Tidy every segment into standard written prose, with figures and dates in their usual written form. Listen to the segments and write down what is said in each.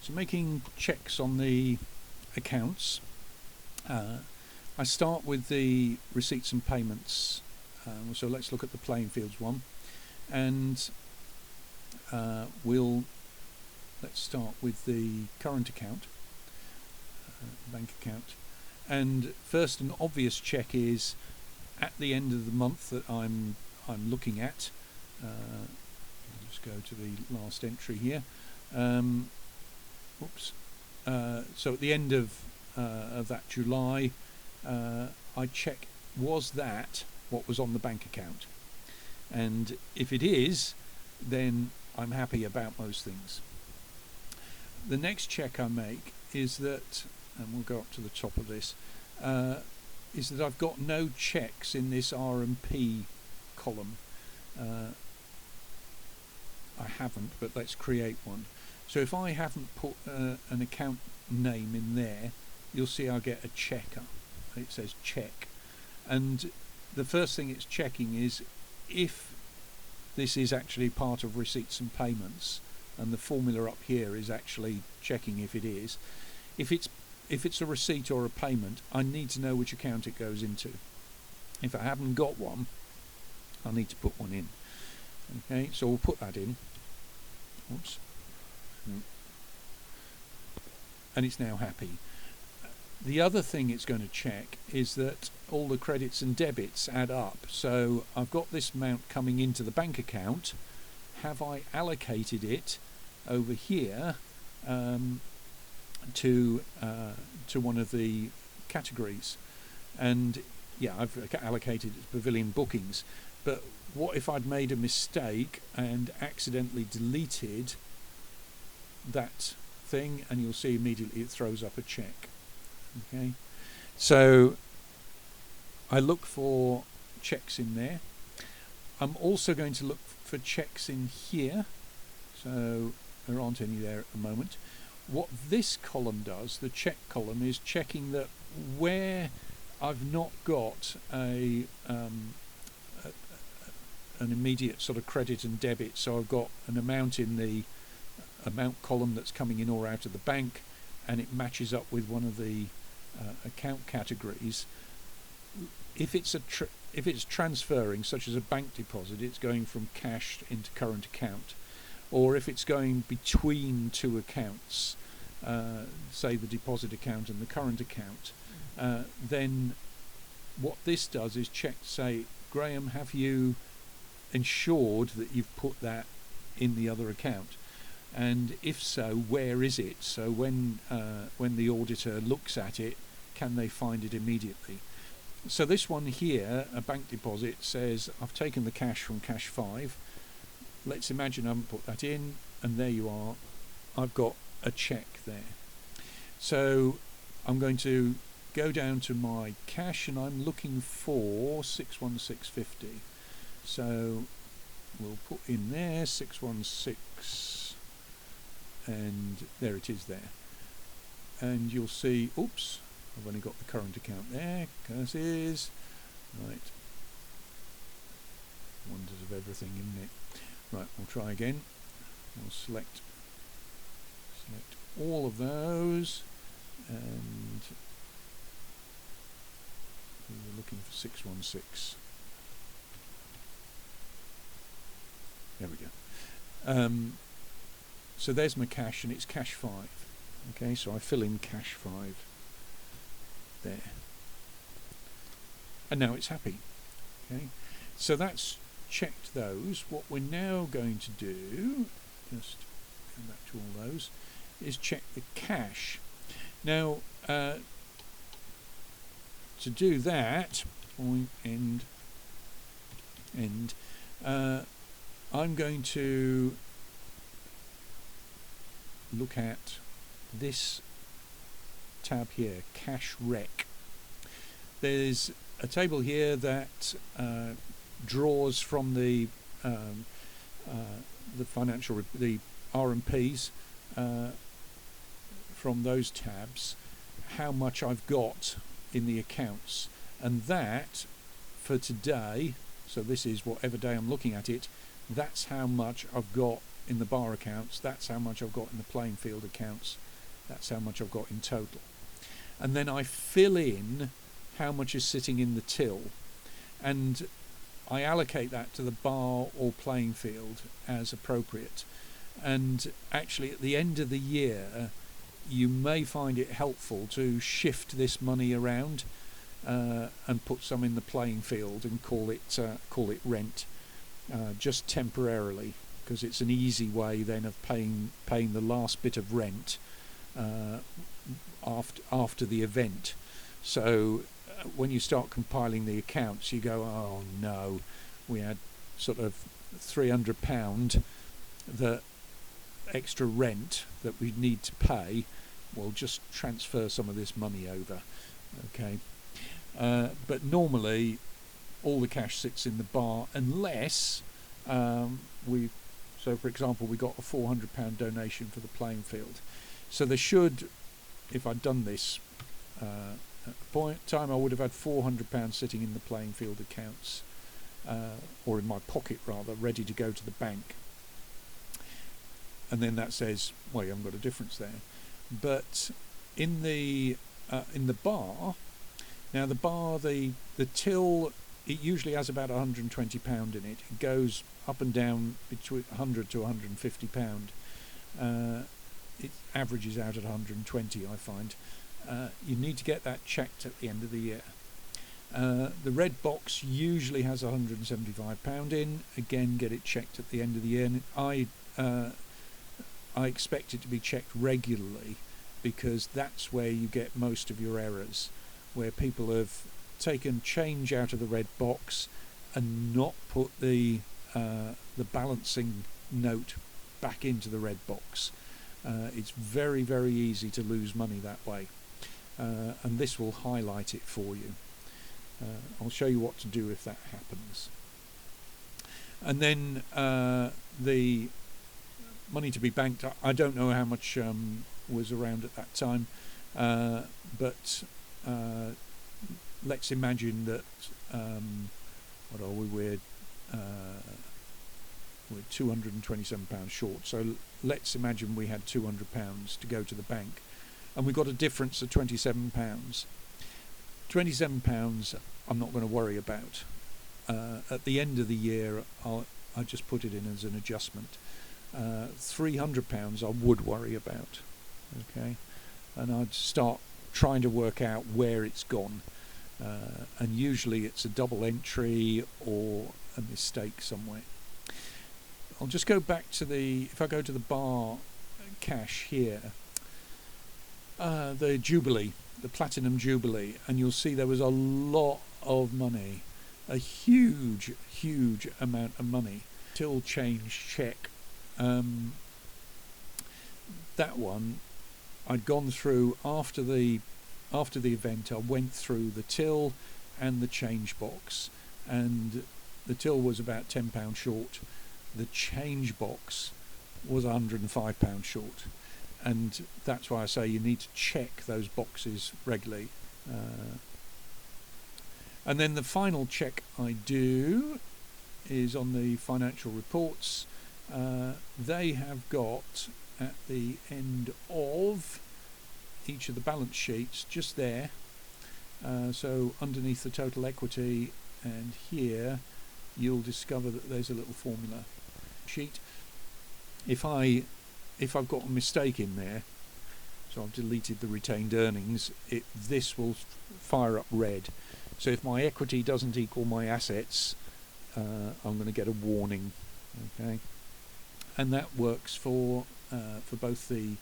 So making checks on the accounts. I start with the receipts and payments. So let's look at the playing fields one, and let's start with the current account, bank account. And first, an obvious check is at the end of the month that I'm looking at. I'll just go to the last entry here. So at the end of that July, I check, was that what was on the bank account? And if it is, then I'm happy about most things. The next check I make is that, and we'll go up to the top of this, is that I've got no checks in this R&P column. I haven't, but let's create one. So if I haven't put an account name in there, you'll see I get a checker. It says check. And the first thing it's checking is if this is actually part of receipts and payments, and the formula up here is actually checking if it is. If it's a receipt or a payment, I need to know which account it goes into. If I haven't got one, I need to put one in. Okay, so we'll put that in. Oops. And it's now happy. The other thing it's going to check is that all the credits and debits add up. So I've got this amount coming into the bank account. Have I allocated it over here to one of the categories? And yeah, I've allocated it to Pavilion Bookings. But what if I'd made a mistake and accidentally deleted that thing? And you'll see immediately it throws up a check. Okay, so I look for checks in there. I'm also going to look for checks in here, so there aren't any there at the moment. What this column does, the check column, is checking that where I've not got an immediate sort of credit and debit, so I've got an amount in the amount column that's coming in or out of the bank, and it matches up with one of the account categories. If it's transferring, such as a bank deposit, it's going from cash into current account, or if it's going between two accounts, say the deposit account and the current account, then what this does is check, say, Graham, have you ensured that you've put that in the other account? And if so, where is it? So when the auditor looks at it, can they find it immediately? So this one here, a bank deposit, says I've taken the cash from cash 5. Let's imagine I haven't put that in, and there you are. I've got a check there. So I'm going to go down to my cash, and I'm looking for 61650. So we'll put in there 616, and there it is there. And you'll see, oops, I've only got the current account there. Curses. Right. Wonders of everything, isn't it? Right, we'll try again. We'll select all of those, and we were looking for 616. There we go. So there's my cash, and it's cash 5. Okay, so I fill in cash 5 there, and now it's happy. Okay, so that's checked those. What we're now going to do, just go back to all those, is check the cash. Now to do that, point end, I'm going to look at this tab here, cash rec. There's a table here that draws from the financial, the R&Ps, from those tabs, how much I've got in the accounts, and that for today, so this is whatever day I'm looking at it, that's how much I've got in the bar accounts, that's how much I've got in the playing field accounts, that's how much I've got in total. And then I fill in how much is sitting in the till, and I allocate that to the bar or playing field as appropriate. And actually at the end of the year you may find it helpful to shift this money around and put some in the playing field and call it rent, just temporarily, because it's an easy way then of paying the last bit of rent after the event. So when you start compiling the accounts, you go, oh no, we had sort of £300 that extra rent that we need to pay. We'll just transfer some of this money over. Okay, but normally all the cash sits in the bar, unless so for example we got a £400 donation for the playing field. So there should, if I'd done this at the point in time, I would have had £400 sitting in the playing field accounts, or in my pocket rather, ready to go to the bank. And then that says, well, you haven't got a difference there. But in the bar, now the bar, the till, it usually has about £120 in it. It goes up and down between £100 to £150. It averages out at 120, I find. You need to get that checked at the end of the year. The red box usually has £175 in. Again, get it checked at the end of the year. And I expect it to be checked regularly, because that's where you get most of your errors, where people have taken change out of the red box and not put the balancing note back into the red box. It's very, very easy to lose money that way, and this will highlight it for you. I'll show you what to do if that happens. And then the money to be banked, I don't know how much was around at that time, but let's imagine that what are we, we're £227 short, so let's imagine we had £200 to go to the bank and we got a difference of £27. £27 I'm not going to worry about. At the end of the year I just put it in as an adjustment. £300 I would worry about, okay, and I'd start trying to work out where it's gone, and usually it's a double entry or a mistake somewhere. I'll just go back to if I go to the bar cash here, the Jubilee, the Platinum Jubilee, and you'll see there was a lot of money, a huge amount of money. Till change check. That one I'd gone through after the event. I went through the till and the change box, and the till was about £10 short. The change box was £105 short, and that's why I say you need to check those boxes regularly. And then the final check I do is on the financial reports. They have got at the end of each of the balance sheets, just there, so underneath the total equity and here, you'll discover that there's a little formula sheet. If I've got a mistake in there, so I've deleted the retained earnings, this will fire up red. So if my equity doesn't equal my assets, I'm going to get a warning. Okay, and that works for both the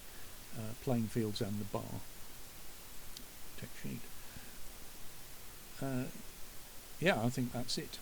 playing fields and the bar. Tech sheet. Yeah, I think that's it.